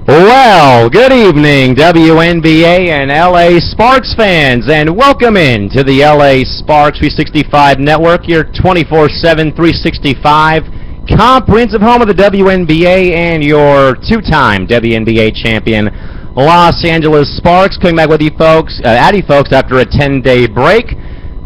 Well, good evening, WNBA and LA Sparks fans, and welcome in to the LA Sparks 365 Network, your 24/7, 365 comprehensive home of the WNBA and your two-time WNBA champion, Los Angeles Sparks. Coming back with you folks, after a 10-day break.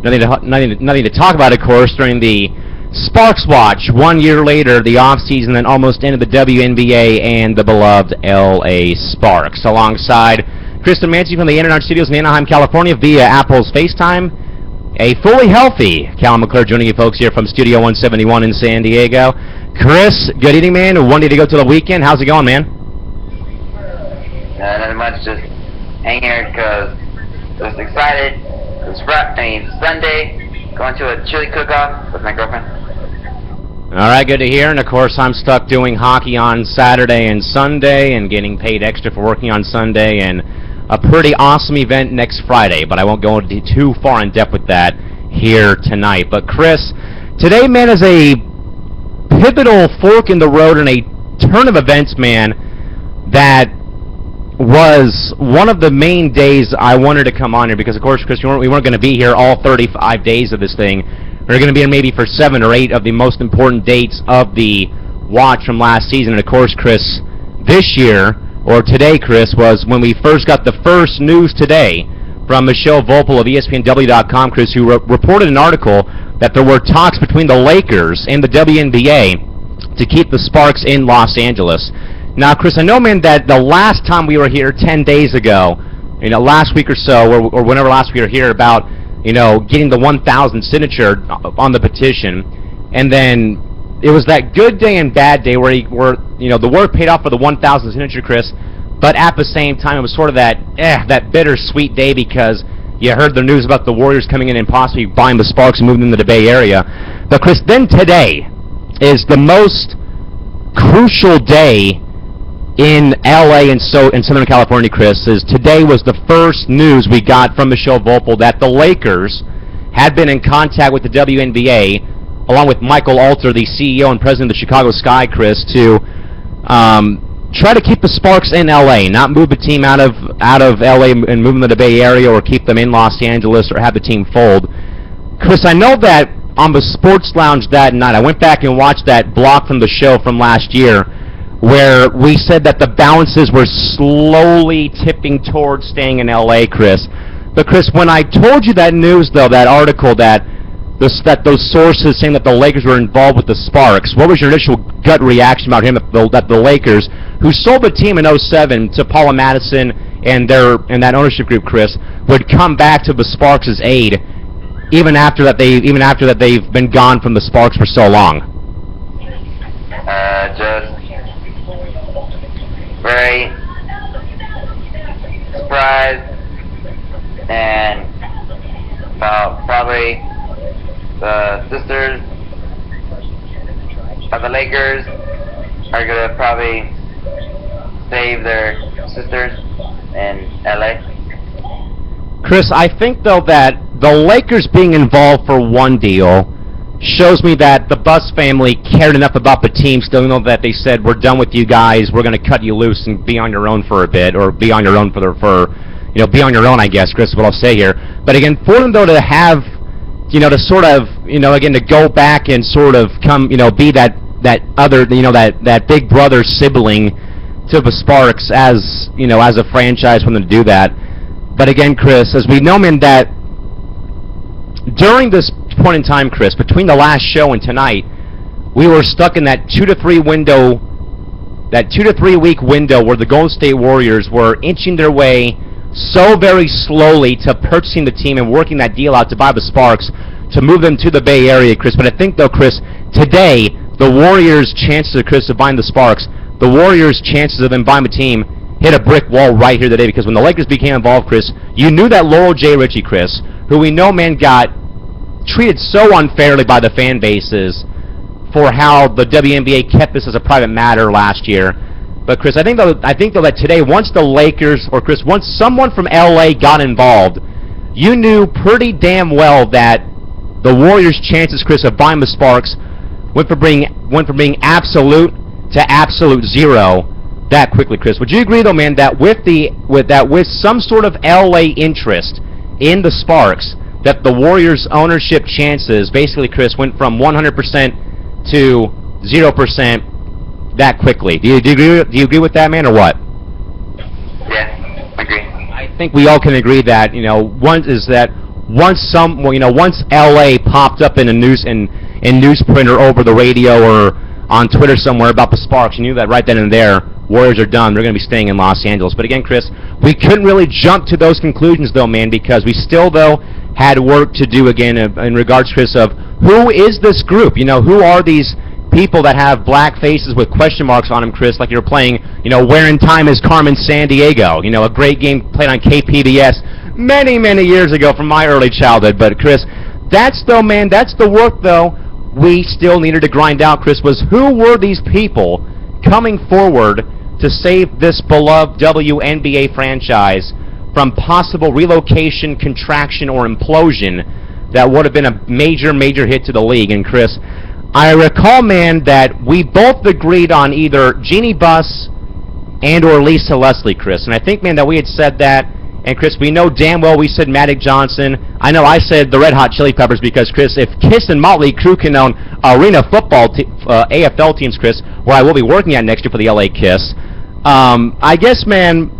Nothing to talk about, of course, during the Sparks Watch. 1 year later, the offseason that almost ended the WNBA and the beloved LA Sparks. Alongside Kristen Mancy from the Internet Studios in Anaheim, California via Apple's FaceTime. A fully healthy Cal McClure joining you folks here from Studio 171 in San Diego. Chris, good evening, man. 1 day to go to the weekend. How's it going, man? Nothing much, just hanging here because just excited. It's Sunday, going to a chili cook-off with my girlfriend. All right, good to hear. And, of course, I'm stuck doing hockey on Saturday and Sunday and getting paid extra for working on Sunday, and a pretty awesome event next Friday, but I won't go into too far in depth with that here tonight. But, Chris, today, man, is a pivotal fork in the road and a turn of events, man, that was one of the main days I wanted to come on here because, of course, Chris, we weren't going to be here all 35 days of this thing. We're going to be here maybe for 7 or 8 of the most important dates of the watch from last season. And, of course, Chris, this year, or today, Chris, was when we first got the first news today from Michelle Volpel of ESPNW.com, Chris, who reported an article that there were talks between the Lakers and the WNBA to keep the Sparks in Los Angeles. Now, Chris, I know, man, that the last time we were here 10 days ago, last week or so, or whenever last we were here about, getting the 1,000 signature on the petition, and then it was that good day and bad day where the work paid off for the 1,000 signature, Chris, but at the same time it was sort of that bittersweet day because you heard the news about the Warriors coming in and possibly buying the Sparks and moving them to the Bay Area. But, Chris, then today is the most crucial day in LA and in Southern California, Chris, is today was the first news we got from Michelle Volpel that the Lakers had been in contact with the WNBA, along with Michael Alter, the CEO and president of the Chicago Sky, Chris, to try to keep the Sparks in LA, not move the team out of LA and move them to the Bay Area or keep them in Los Angeles or have the team fold. Chris, I know that on the Sports Lounge that night, I went back and watched that block from the show from last year, where we said that the balances were slowly tipping towards staying in L.A., Chris. But, Chris, when I told you that news, though, that article that those sources saying that the Lakers were involved with the Sparks, what was your initial gut reaction about him, that the Lakers, who sold the team in 2007 to Paula Madison and that ownership group, Chris, would come back to the Sparks' aid even after that they've been gone from the Sparks for so long? Just very surprised, and probably the sisters of the Lakers are going to probably save their sisters in LA. Chris, I think, though, that the Lakers being involved for one deal shows me that the Buss family cared enough about the team still, that they said, we're done with you guys, we're going to cut you loose and be on your own for a bit, or be on your own be on your own, I guess, Chris, is what I'll say here. But again, for them, though, to have, to sort of, again, to go back and sort of come, be that other, that big brother sibling to the Sparks as a franchise for them to do that. But again, Chris, as we know, man, that during this point in time, Chris, between the last show and tonight, we were stuck in that 2 to 3 week window where the Golden State Warriors were inching their way so very slowly to purchasing the team and working that deal out to buy the Sparks to move them to the Bay Area, Chris. But I think, though, Chris, today the Warriors' chances of buying the Sparks, the Warriors' chances of them buying the team hit a brick wall right here today, because when the Lakers became involved, Chris, you knew that Laurel J. Ritchie, Chris, who we know, man, got treated so unfairly by the fan bases for how the WNBA kept this as a private matter last year. But, Chris, I think though that today, once the Lakers, or Chris, once someone from LA got involved, you knew pretty damn well that the Warriors' chances, Chris, of buying the Sparks went from being absolute to absolute zero that quickly, Chris. Would you agree, though, man, that with some sort of LA interest in the Sparks, that the Warriors' ownership chances, basically, Chris, went from 100% to 0% that quickly? Do you agree with that, man, or what? Yeah, I agree. I think we all can agree that once LA popped up in a newsprint or over the radio or on Twitter somewhere about the Sparks, you knew that right then and there, Warriors are done. They're going to be staying in Los Angeles. But again, Chris, we couldn't really jump to those conclusions, though, man, because we still, though, had work to do again in regards, Chris, of who is this group? Who are these people that have black faces with question marks on them, Chris, like you're playing, Where in Time is Carmen Sandiego, a great game played on KPBS many, many years ago from my early childhood. But, Chris, that's the work, though, we still needed to grind out, Chris, was who were these people coming forward to save this beloved WNBA franchise from possible relocation, contraction, or implosion that would have been a major, major hit to the league. And, Chris, I recall, man, that we both agreed on either Jeanie Buss and or Lisa Leslie, Chris. And I think, man, that we had said that. And, Chris, we know damn well we said Magic Johnson. I know I said the Red Hot Chili Peppers because, Chris, if Kiss and Motley Crue can own arena football AFL teams, Chris, where I will be working at next year for the LA Kiss, I guess, man,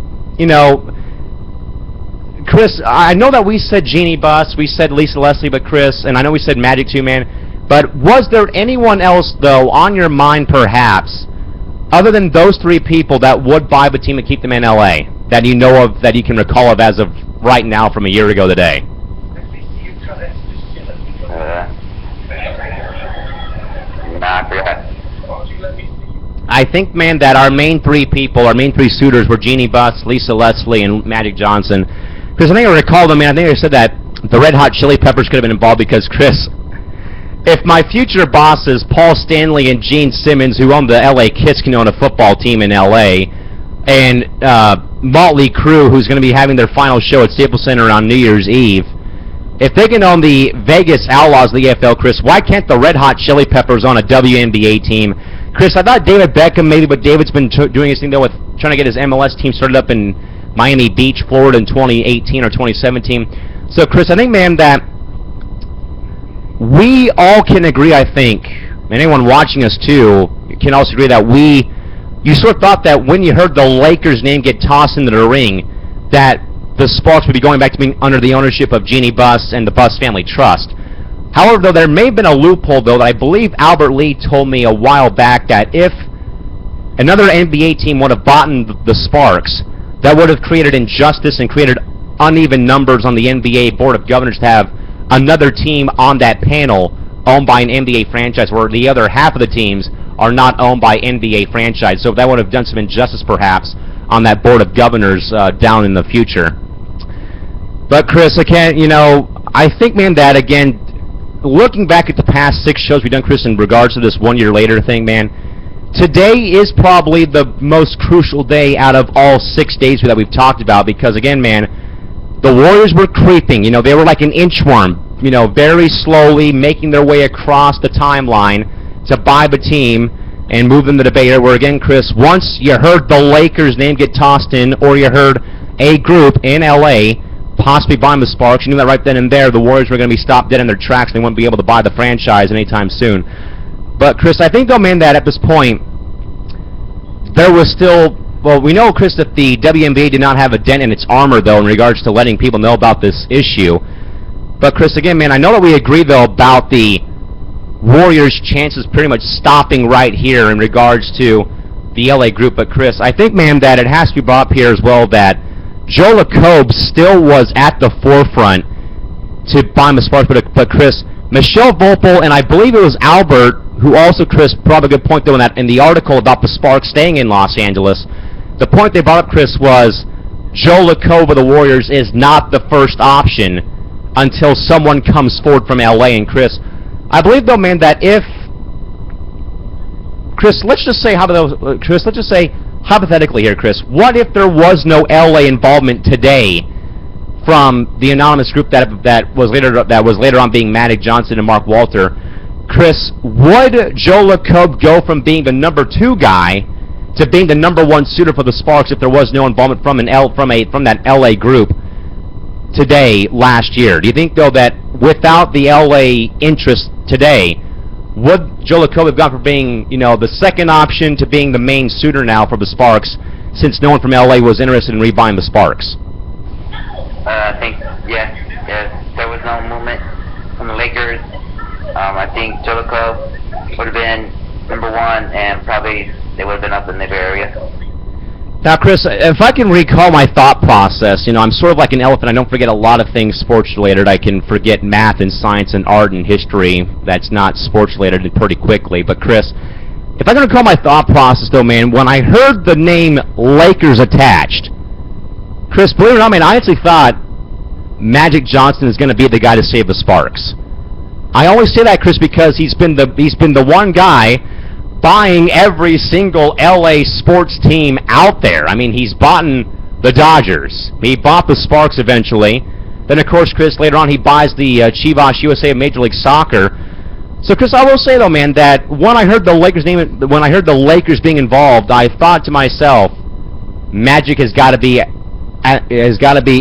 Chris, I know that we said Jeanie Buss, we said Lisa Leslie, but, Chris, and I know we said Magic too, man, but was there anyone else, though, on your mind, perhaps, other than those three people that would buy the team and keep them in LA, that you know of, that you can recall of as of right now from a year ago today? Nah, I forgot. I think, man, that our main three suitors were Jeanie Buss, Lisa Leslie, and Magic Johnson. Because I think I recall them, man, I think I said that the Red Hot Chili Peppers could have been involved because, Chris, if my future bosses, Paul Stanley and Gene Simmons, who own the LA Kiss, can own a football team in LA, and Motley Crue, who's going to be having their final show at Staples Center on New Year's Eve, if they can own the Vegas Outlaws of the AFL, Chris, why can't the Red Hot Chili Peppers own a WNBA team? Chris, I thought David Beckham maybe, but David's been doing his thing, though, with trying to get his MLS team started up in Miami Beach, Florida in 2018 or 2017. So, Chris, I think, man, that we all can agree, I think, and anyone watching us, too, can also agree that you sort of thought that when you heard the Lakers' name get tossed into the ring, that the Sparks would be going back to being under the ownership of Jeanie Buss and the Buss Family Trust. However, though, there may have been a loophole, though, that I believe Albert Lee told me a while back that if another NBA team would have bought the Sparks, that would have created injustice and created uneven numbers on the NBA Board of Governors to have another team on that panel owned by an NBA franchise where the other half of the teams are not owned by NBA franchise. So that would have done some injustice, perhaps, on that Board of Governors down in the future. But, Chris, again, I think, man, that, again, looking back at the past 6 shows we've done, Chris, in regards to this 1 year later thing, man, today is probably the most crucial day out of all 6 days that we've talked about because, again, man, the Warriors were creeping. They were like an inchworm, very slowly making their way across the timeline to buy the team and move them to the Bay Area, where, again, Chris, once you heard the Lakers' name get tossed in or you heard a group in L.A. possibly buying the Sparks, you knew that right then and there the Warriors were going to be stopped dead in their tracks and they wouldn't be able to buy the franchise anytime soon. But, Chris, I think, though, man, that at this point, there was still, well, we know, Chris, that the WNBA did not have a dent in its armor, though, in regards to letting people know about this issue. But, Chris, again, man, I know that we agree, though, about the Warriors' chances pretty much stopping right here in regards to the LA group. But, Chris, I think, man, that it has to be brought up here as well that Joe LaCobe still was at the forefront to buy the Sparks. But, Chris, Michelle Volpel, and I believe it was Albert, who also, Chris, brought a good point, though, in the article about the Sparks staying in Los Angeles. The point they brought up, Chris, was Joe LaCobe of the Warriors is not the first option until someone comes forward from L.A. And, Chris, I believe, though, man, that if, Chris, let's just say hypothetically here, Chris, what if there was no L.A. involvement today from the anonymous group that was later on being Magic Johnson and Mark Walter? Chris, would Joe LaCobe go from being the number 2 guy to being the #1 suitor for the Sparks if there was no involvement from that LA group today last year? Do you think though that without the LA interest today, would Joe Lacob have gone from being the second option to being the main suitor now for the Sparks, since no one from LA was interested in rebuying the Sparks? I think yes. There was no movement from the Lakers. I think Joe Lacob would have been #1, and probably they would have been up in the Bay Area. Now, Chris, if I can recall my thought process, I'm sort of like an elephant. I don't forget a lot of things sports-related. I can forget math and science and art and history that's not sports-related pretty quickly. But, Chris, if I can recall my thought process, though, man, when I heard the name Lakers attached, Chris, believe it or not, man, I actually thought Magic Johnson is going to be the guy to save the Sparks. I always say that, Chris, because he's been the one guy buying every single LA sports team out there. I mean, he's bought the Dodgers. He bought the Sparks eventually. Then, of course, Chris, later on he buys the Chivas USA of Major League Soccer. So, Chris, I will say, though, man, that when I heard the Lakers being involved, I thought to myself, Magic has got to be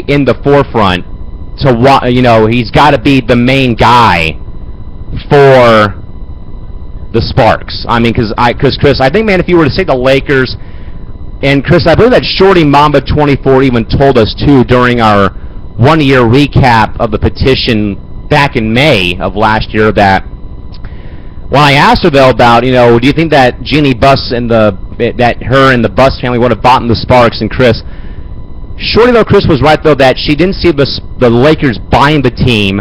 in the forefront. He's got to be the main guy for the Sparks. I mean, because Chris, I think, man, if you were to say the Lakers, and Chris, I believe that Shorty Mamba 24 even told us too during our one-year recap of the petition back in May of last year that when I asked her though about, do you think that Jeannie Buss and her and the Buss family would have bought in the Sparks, and Chris, Shorty though, Chris was right though that she didn't see the Lakers buying the team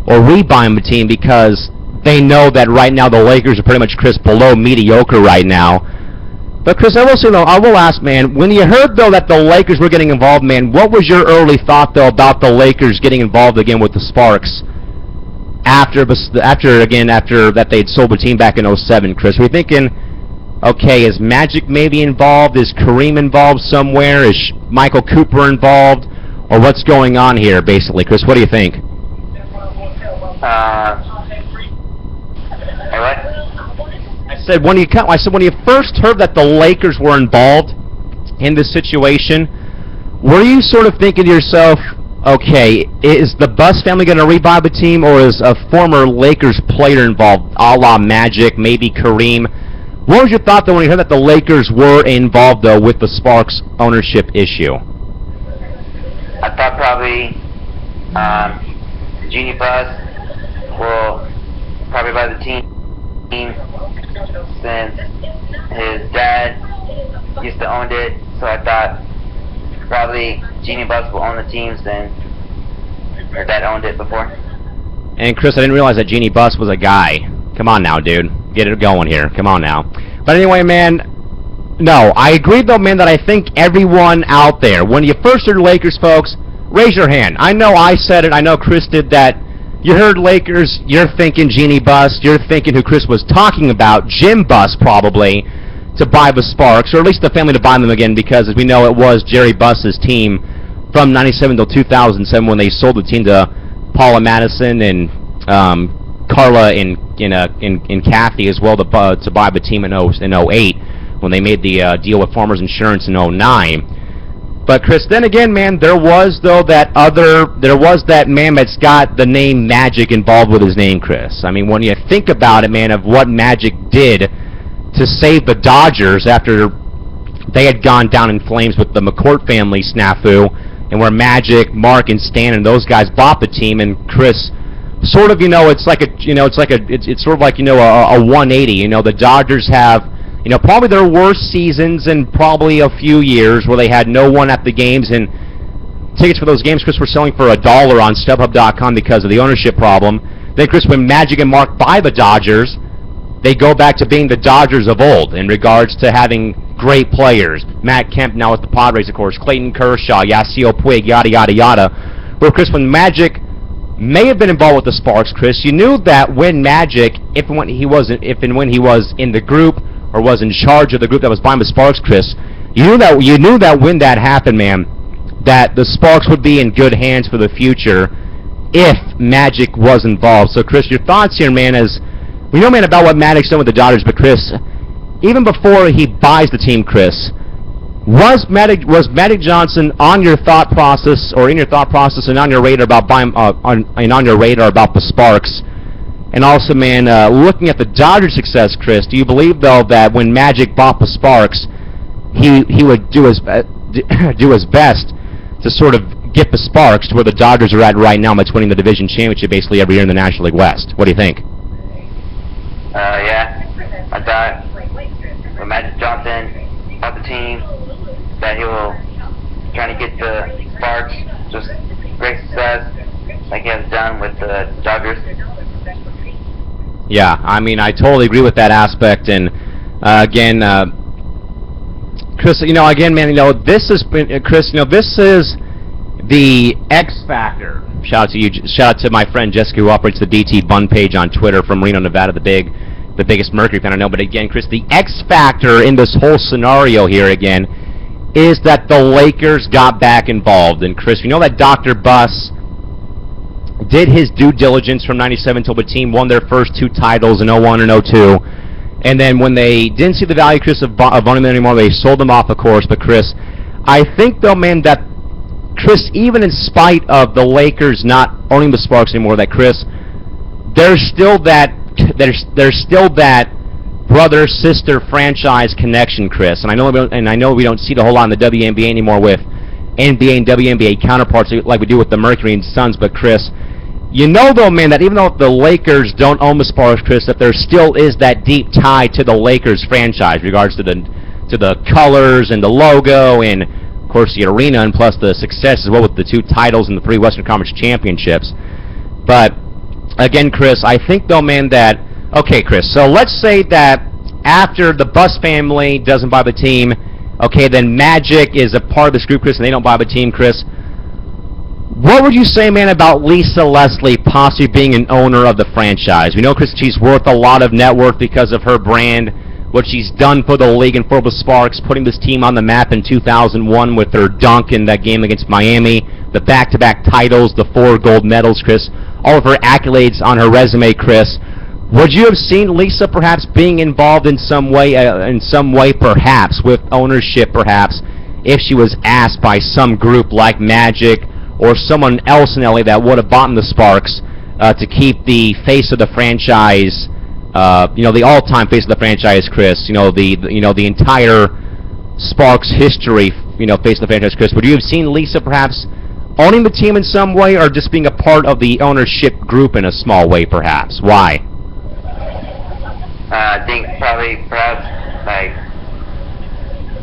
or rebuying the team because they know that right now the Lakers are pretty much, Chris, below mediocre right now. But, Chris, I will say, though, I will ask, man, when you heard, though, that the Lakers were getting involved, man, what was your early thought, though, about the Lakers getting involved again with the Sparks after that they'd sold the team back in 07, Chris? Were you thinking, okay, is Magic maybe involved? Is Kareem involved somewhere? Is Michael Cooper involved? Or what's going on here, basically? Chris, what do you think? What? I said when you first heard that the Lakers were involved in this situation, were you sort of thinking to yourself, okay, is the Buss family going to rebuy the team, or is a former Lakers player involved, a la Magic, maybe Kareem? What was your thought, though, when you heard that the Lakers were involved, though, with the Sparks ownership issue? I thought probably Jeannie Buss will probably buy the team since his dad used to own it, so I thought probably Jeannie Buss will own the team since her dad owned it before. And Chris, I didn't realize that Jeannie Buss was a guy. Come on now, dude. Get it going here. Come on now. But anyway, man, no, I agree, though, man, that I think everyone out there, when you first heard Lakers, folks, raise your hand. I know I said it. I know Chris did that. You heard Lakers, you're thinking Jeannie Buss, you're thinking who Chris was talking about, Jim Buss probably, to buy the Sparks, or at least the family to buy them again, because as we know, it was Jerry Buss's team from 97 till 2007 when they sold the team to Paula Madison and Carla and Kathy as well to buy the team in 08 when they made the deal with Farmers Insurance in 09. But Chris, then again, man, there was that man that's got the name Magic involved with his name, Chris. I mean, when you think about it, man, of what Magic did to save the Dodgers after they had gone down in flames with the McCourt family snafu, and where Magic, Mark, and Stan and those guys bought the team, and Chris, sort of, it's sort of like a 180. The Dodgers have, probably their worst seasons in probably a few years where they had no one at the games, and tickets for those games, Chris, were selling for $1 on StubHub.com because of the ownership problem. Then, Chris, when Magic and Mark buy the Dodgers, they go back to being the Dodgers of old in regards to having great players. Matt Kemp now with the Padres, of course, Clayton Kershaw, Yasiel Puig, yada, yada, yada. But, Chris, when Magic may have been involved with the Sparks, Chris, you knew that when Magic, if and when he was in the group or was in charge of the group that was buying the Sparks, Chris, you knew that when that happened, man, that the Sparks would be in good hands for the future if Magic was involved. So, Chris, your thoughts here, man, is we know, man, about what Magic's done with the Dodgers, but Chris, even before he buys the team, Chris, was Magic Johnson on your thought process, or in your thought process, and on your radar about buying, on your radar about the Sparks? And also, man, looking at the Dodgers' success, Chris, do you believe though that when Magic bought the Sparks, he would do his best to sort of get the Sparks to where the Dodgers are at right now, that's winning the division championship basically every year in the National League West? What do you think? Yeah, I thought when Magic Johnson bought the team, that he will try to get the Sparks just great success like he has done with the Dodgers. Yeah, I mean, I totally agree with that aspect, and again, Chris, again, man, this has been, Chris, this is the X Factor. Shout out to you, shout out to my friend Jessica, who operates the DT Bun page on Twitter from Reno, Nevada, the biggest Mercury fan I know. But again, Chris, the X Factor in this whole scenario here again is that the Lakers got back involved. And Chris, we know that Dr. Buss did his due diligence from '97 until the team won their first 2 titles in '01 and '02. And then when they didn't see the value, Chris, of owning them anymore, they sold them off, of course. But Chris, I think though, man, that Chris, even in spite of the Lakers not owning the Sparks anymore, that Chris, there's still that brother-sister franchise connection, Chris. And I know we don't see it a whole lot in the WNBA anymore with NBA and WNBA counterparts like we do with the Mercury and Suns. But Chris, though, man, that even though the Lakers don't own the Sparks, Chris, that there still is that deep tie to the Lakers franchise, in regards to the colors and the logo and, of course, the arena, and plus the success as well with the 2 titles and the 3 Western Conference championships. But again, Chris, I think though, man, that okay, Chris. So let's say that after the Buss family doesn't buy the team, okay, then Magic is a part of this group, Chris, and they don't buy the team, Chris. What would you say, man, about Lisa Leslie possibly being an owner of the franchise? We know, Chris, she's worth a lot of net worth because of her brand, what she's done for the league and for the Sparks, putting this team on the map in 2001 with her dunk in that game against Miami, the back-to-back titles, the 4 gold medals, Chris, all of her accolades on her resume, Chris. Would you have seen Lisa perhaps being involved in some way, perhaps, with ownership, perhaps, if she was asked by some group like Magic or someone else in LA that would have bought the Sparks to keep the face of the franchise, the all-time face of the franchise, Chris, the entire Sparks history, face of the franchise, Chris? Would you have seen Lisa perhaps owning the team in some way, or just being a part of the ownership group in a small way, perhaps? Why? I think perhaps like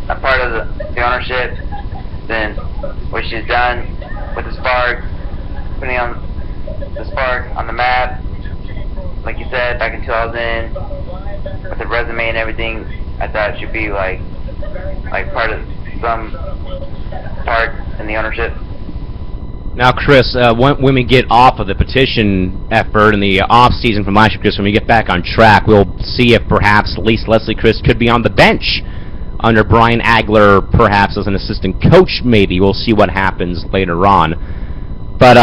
a part of the ownership, then what she's done with the Sparks, putting on the Sparks on the map, like you said, back in 2000, with the resume and everything. I thought it should be like part of some part in the ownership. Now, Chris, when we get off of the petition effort in the off-season from last year, Chris, when we get back on track, we'll see if perhaps Lisa Leslie, Chris, could be on the bench under Brian Agler, perhaps as an assistant coach, maybe. We'll see what happens later on. But,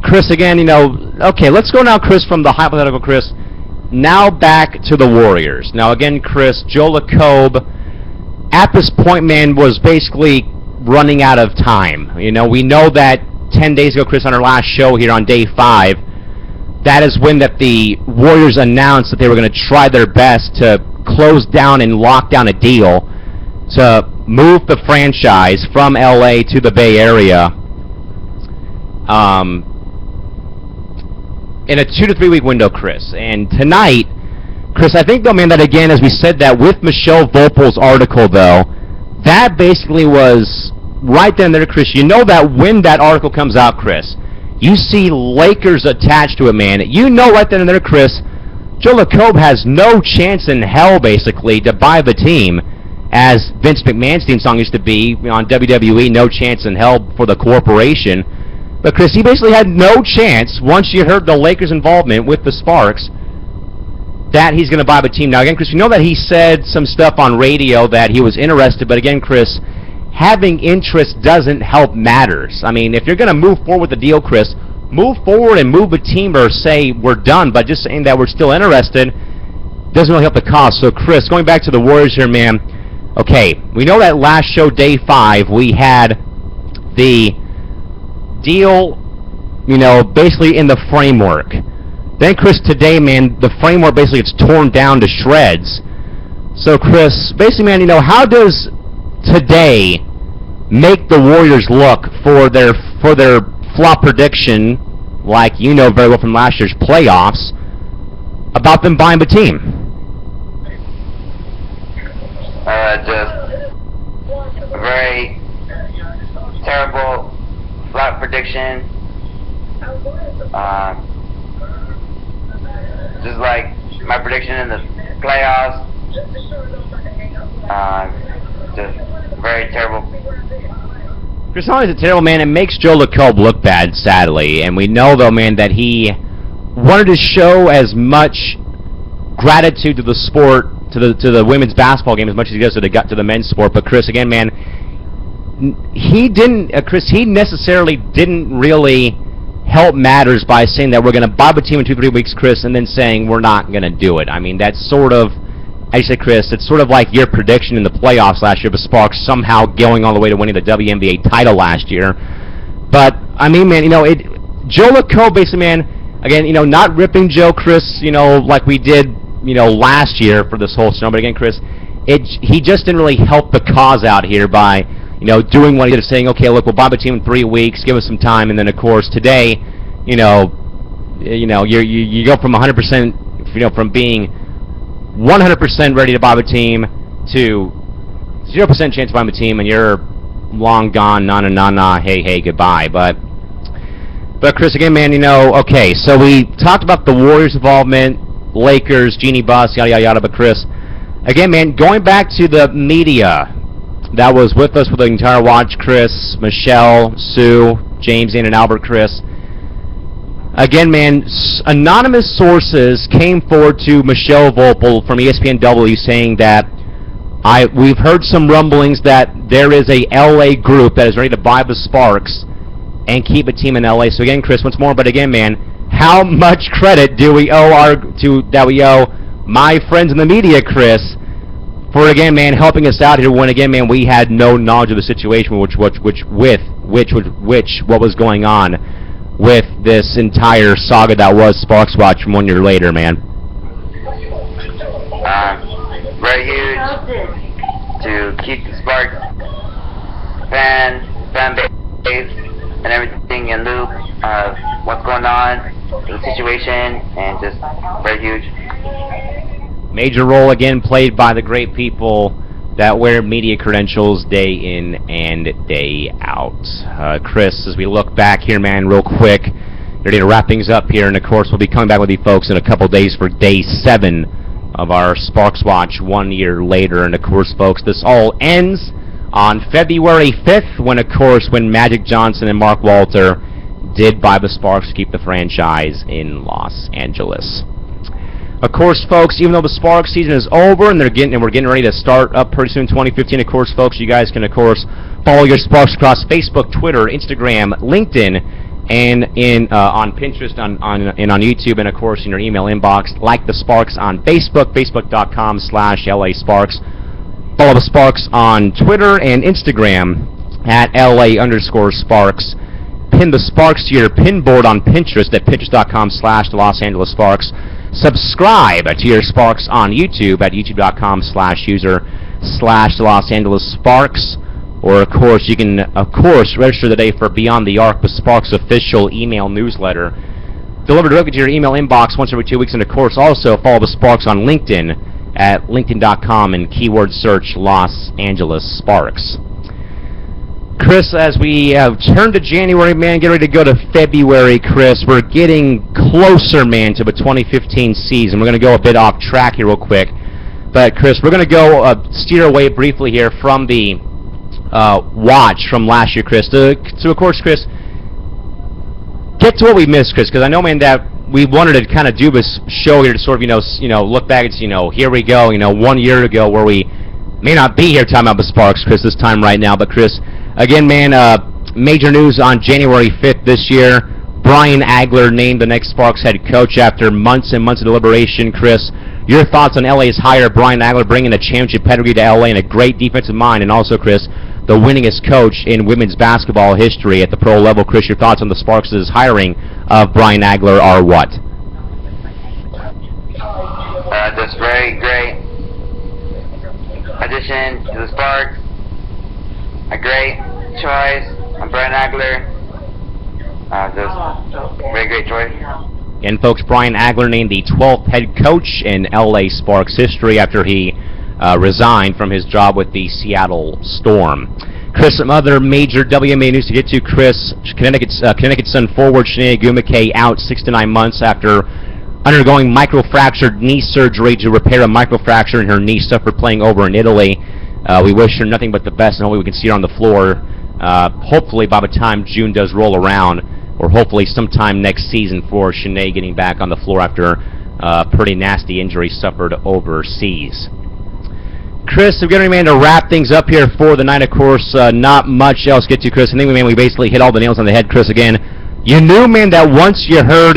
Chris, again, okay, let's go now, Chris, from the hypothetical, Chris, now back to the Warriors. Now, again, Chris, Joe Lacob, at this point, man, was basically running out of time. We know that 10 days ago, Chris, on our last show here on day 5, that is when that the Warriors announced that they were going to try their best to close down and lock down a deal to move the franchise from LA to the Bay Area in a 2 to 3 week window, Chris. And tonight, Chris, I think, though, man, that again, as we said that with Michelle Vopel's article, though, that basically was right then there, Chris. That when that article comes out, Chris, you see Lakers attached to it, man. Right then and there, Chris, Joe Lacob has no chance in hell, basically, to buy the team, as Vince McMahon's theme song used to be on WWE, no chance in hell for the corporation. But, Chris, he basically had no chance, once you heard the Lakers' involvement with the Sparks, that he's going to buy the team. Now, again, Chris, that he said some stuff on radio that he was interested, but again, Chris, having interest doesn't help matters. I mean, if you're going to move forward with the deal, Chris, move forward and move a team, or say we're done, but just saying that we're still interested, doesn't really help the cause. So, Chris, going back to the Warriors here, man, okay, we know that last show, Day 5, we had the deal, basically in the framework. Then, Chris, today, man, the framework basically gets torn down to shreds. So, Chris, basically, man, how does today make the Warriors look for their flop prediction, like very well from last year's playoffs, about them buying the team? Just a very terrible flop prediction. Just like my prediction in the playoffs. Just very terrible. Chris, not only is it terrible, man, it makes Joe LaCobe look bad, sadly. And we know, though, man, that he wanted to show as much gratitude to the sport, to the women's basketball game, as much as he does to the men's sport. But Chris, again, man, he necessarily didn't really help matters by saying that we're going to buy the team in 2-3 weeks, Chris, and then saying we're not going to do it. I mean, that's sort of, as you said, Chris, it's sort of like your prediction in the playoffs last year of the Sparks somehow going all the way to winning the WNBA title last year. But, I mean, man, Joe LaCobe, basically, man, again, not ripping Joe, Chris, like we did, last year for this whole snow. But again, Chris, he just didn't really help the cause out here by, doing what he did of saying, okay, look, we'll buy the team in 3 weeks, give us some time, and then, of course, today, you go from 100%, from being 100% ready to buy the team to 0% chance of buying the team, and you're long gone, na hey, goodbye. But Chris, again, man, okay, so we talked about the Warriors' involvement, Lakers, Jeannie Buss, yada, yada, yada, but Chris, again, man, going back to the media that was with us for the entire watch, Chris, Michelle, Sue, James, and Albert, Chris, again, man, anonymous sources came forward to Michelle Vopel from ESPNW saying that we've heard some rumblings that there is a LA group that is ready to buy the Sparks and keep a team in LA. So again, Chris, once more, but again, man, how much credit do we owe my friends in the media, Chris, for again, man, helping us out here when again, man, we had no knowledge of the situation, what was going on with this entire saga that was Sparks Watch from 1 year later, man. Very huge to keep the Sparks fan base and everything in loop of what's going on, the situation, and just very huge. Major role again played by the great people that wear media credentials day in and day out. Chris, as we look back here, man, real quick, ready to wrap things up here, and of course we'll be coming back with you folks in a couple days for Day 7 of our Sparks Watch 1 year later. And of course, folks, this all ends on February 5th when Magic Johnson and Mark Walter did buy the Sparks to keep the franchise in Los Angeles. Of course, folks, even though the Sparks season is over and we're getting ready to start up pretty soon, 2015. Of course, folks, you guys can, of course, follow your Sparks across Facebook, Twitter, Instagram, LinkedIn, and on Pinterest, and on YouTube, and of course in your email inbox. Like the Sparks on Facebook, facebook.com/LA Sparks. Follow the Sparks on Twitter and Instagram at LA_Sparks. Pin the Sparks to your pin board on Pinterest at pinterest.com/the Los Angeles Sparks. Subscribe to your Sparks on YouTube at youtube.com/user/the Los Angeles Sparks. Or, of course, you can, register today for Beyond the Arc, the Sparks official email newsletter, delivered directly to your email inbox once every 2 weeks. And, of course, also follow the Sparks on LinkedIn at linkedin.com and keyword search Los Angeles Sparks. Chris, as we turn to January, man, get ready to go to February, Chris. We're getting closer, man, to the 2015 season. We're going to go a bit off track here real quick. But, Chris, we're going to go steer away briefly here from the watch from last year, Chris. So, of course, Chris, get to what we missed, Chris, because I know, man, that we wanted to kind of do this show here to sort of, look back and, here we go, 1 year ago where we may not be here talking about the Sparks, Chris, this time right now. But, Chris, again, man, major news on January 5th this year. Brian Agler named the next Sparks head coach after months and months of deliberation, Chris. your thoughts on LA's hire, Brian Agler bringing a championship pedigree to LA and a great defensive mind, and also, Chris, the winningest coach in women's basketball history at the pro level. Chris, your thoughts on the Sparks' hiring of Brian Agler are what? Just very great addition to the Sparks. A great choice on Brian Agler. Just very great choice. And folks, Brian Agler named the 12th head coach in LA Sparks history after he resigned from his job with the Seattle Storm. Chris, some other major WNBA news to get to. Chris, Connecticut Sun forward Chiney Ogwumike out 6 to 9 months after undergoing microfractured knee surgery to repair a microfracture in her knee suffered playing over in Italy. We wish her nothing but the best, and hopefully we can see her on the floor, hopefully by the time June does roll around, or hopefully sometime next season for Shanae getting back on the floor after a pretty nasty injury suffered overseas. Chris, we're getting ready to wrap things up here for the night. Of course, not much else to get to, Chris. I think, man, we basically hit all the nails on the head, Chris, again. You knew, man, that once you heard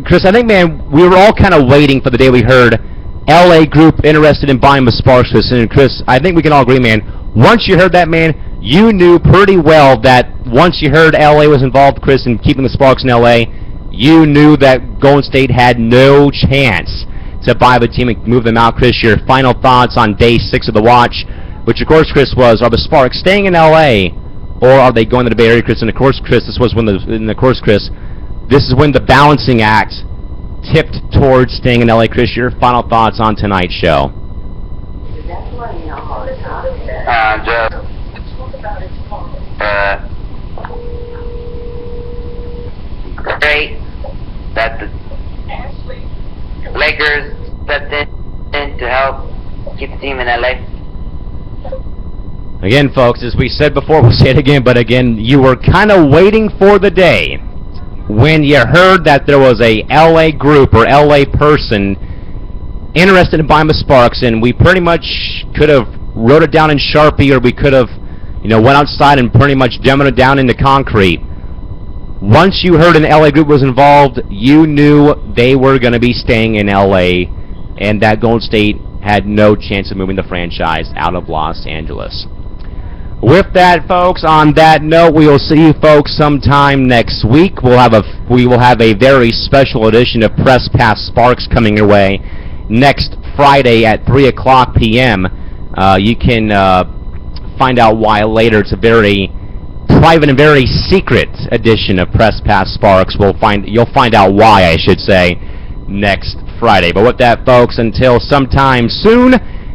Chris, I think, man, we were all kind of waiting for the day we heard LA Group interested in buying the Sparks, Chris. And, Chris, I think we can all agree, man, once you heard that, man, you knew pretty well that once you heard LA was involved, Chris, in keeping the Sparks in LA, you knew that Golden State had no chance to buy the team and move them out. Chris, your final thoughts on day 6 of the watch, which, of course, Chris, was, are the Sparks staying in LA or are they going to the Bay Area, Chris? And, of course, Chris, this is when the balancing act tipped towards staying in LA. Chris, your final thoughts on tonight's show? Great that the Lakers stepped in to help keep the team in LA. Again, folks, as we said before, we'll say it again, but again, you were kind of waiting for the day when you heard that there was a LA group or LA person interested in buying the Sparks, and we pretty much could have wrote it down in Sharpie, or we could have, went outside and pretty much demoed it down into concrete. Once you heard an LA group was involved, you knew they were going to be staying in LA, and that Golden State had no chance of moving the franchise out of Los Angeles. With that, folks, on that note, we will see you folks sometime next week. We will have a very special edition of Press Pass Sparks coming your way next Friday at 3:00 p.m. You can find out why later. It's a very private and very secret edition of Press Pass Sparks. You'll find out why, I should say, next Friday. But with that, folks, until sometime soon,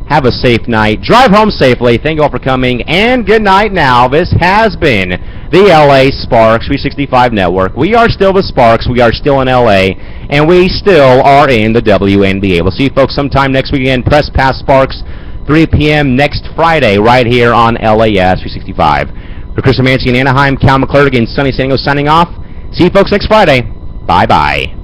have a safe night. Drive home safely. Thank you all for coming, and good night now. This has been the LA Sparks 365 Network. We are still the Sparks. We are still in LA, and we still are in the WNBA. We'll see you folks sometime next week again. Press Pass Sparks, 3 p.m. next Friday, right here on LAS 365. For Chris Romanski in Anaheim, Cal McClurg in sunny San Diego signing off. See you folks next Friday. Bye-bye.